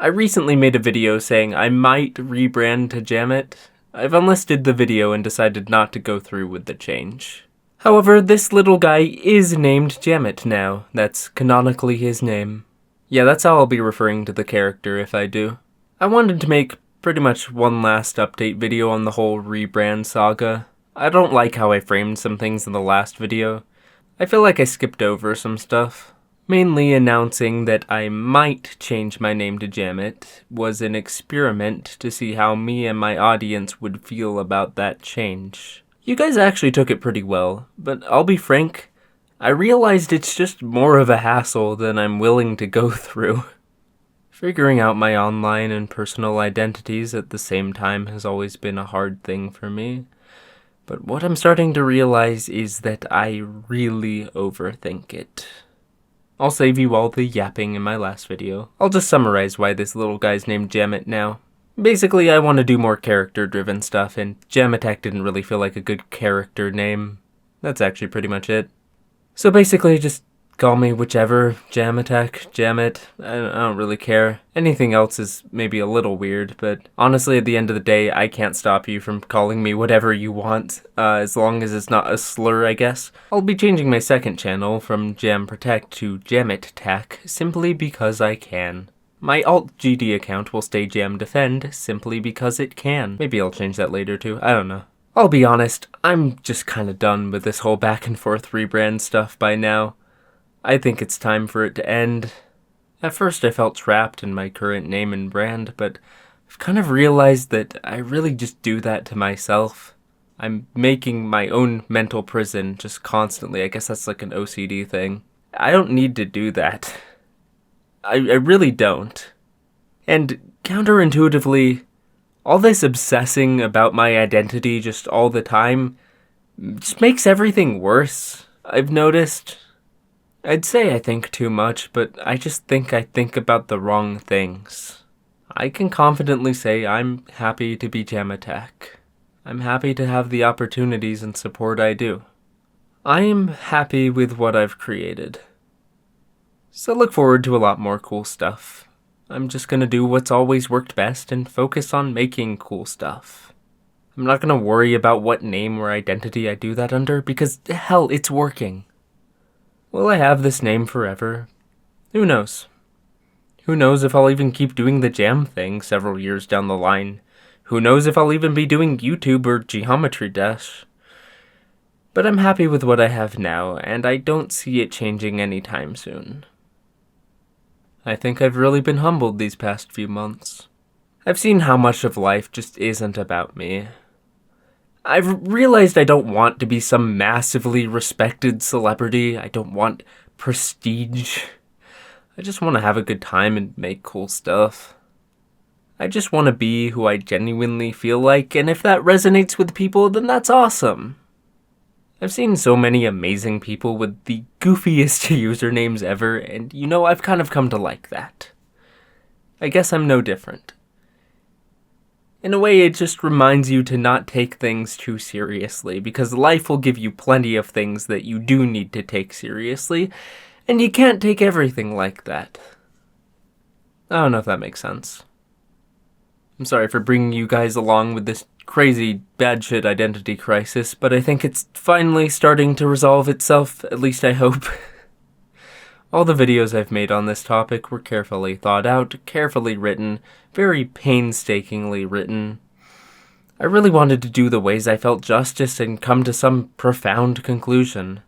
I recently made a video saying I might rebrand to Jamit. I've unlisted the video and decided not to go through with the change. However, this little guy is named Jamit now. That's canonically his name. Yeah, that's how I'll be referring to the character if I do. I wanted to make pretty much one last update video on the whole rebrand saga. I don't like how I framed some things in the last video. I feel like I skipped over some stuff. Mainly announcing that I might change my name to Jamit was an experiment to see how me and my audience would feel about that change. You guys actually took it pretty well, but I'll be frank, I realized it's just more of a hassle than I'm willing to go through. Figuring out my online and personal identities at the same time has always been a hard thing for me. But what I'm starting to realize is that I really overthink it. I'll save you all the yapping in my last video. I'll just summarize why this little guy's named Jamit now. Basically, I want to do more character-driven stuff, and JamAttack didn't really feel like a good character name. That's actually pretty much it. So basically, just call me whichever, JamAttack, Jamit, I don't really care. Anything else is maybe a little weird, but honestly at the end of the day, I can't stop you from calling me whatever you want, as long as it's not a slur, I guess. I'll be changing my second channel from JamProtect to JamAttack simply because I can. My alt-GD account will stay JamDefend simply because it can. Maybe I'll change that later too, I don't know. I'll be honest, I'm just kinda done with this whole back and forth rebrand stuff by now. I think it's time for it to end. At first I felt trapped in my current name and brand, but I've kind of realized that I really just do that to myself. I'm making my own mental prison just constantly. I guess that's like an OCD thing. I don't need to do that. I really don't. And counterintuitively, all this obsessing about my identity just all the time just makes everything worse, I've noticed. I'd say I think too much, but I just think I think about the wrong things. I can confidently say I'm happy to be JamAttack. I'm happy to have the opportunities and support I do. I am happy with what I've created. So look forward to a lot more cool stuff. I'm just gonna do what's always worked best and focus on making cool stuff. I'm not gonna worry about what name or identity I do that under, because hell, it's working. Will I have this name forever? Who knows? Who knows if I'll even keep doing the Jam thing several years down the line? Who knows if I'll even be doing YouTube or Geometry Dash? But I'm happy with what I have now, and I don't see it changing anytime soon. I think I've really been humbled these past few months. I've seen how much of life just isn't about me. I've realized I don't want to be some massively respected celebrity. I don't want prestige. I just want to have a good time and make cool stuff. I just want to be who I genuinely feel like, and if that resonates with people, then that's awesome. I've seen so many amazing people with the goofiest usernames ever, and you know, I've kind of come to like that. I guess I'm no different. In a way, it just reminds you to not take things too seriously, because life will give you plenty of things that you do need to take seriously, and you can't take everything like that. I don't know if that makes sense. I'm sorry for bringing you guys along with this crazy bad shit identity crisis, but I think it's finally starting to resolve itself, at least I hope. All the videos I've made on this topic were carefully thought out, carefully written, very painstakingly written. I really wanted to do the ways I felt justice and come to some profound conclusion.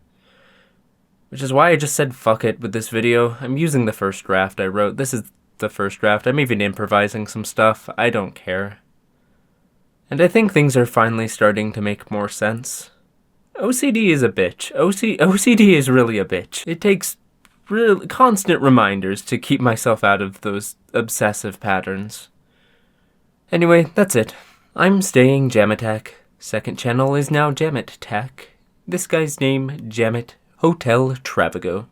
Which is why I just said fuck it with this video. I'm using the first draft I wrote. This is the first draft. I'm even improvising some stuff. I don't care. And I think things are finally starting to make more sense. OCD is a bitch. OCD is really a bitch. It takes constant reminders to keep myself out of those obsessive patterns. Anyway, that's it. I'm staying JamAttack. Second channel is now JamAttack. This guy's name, Jamit Hotel Travago.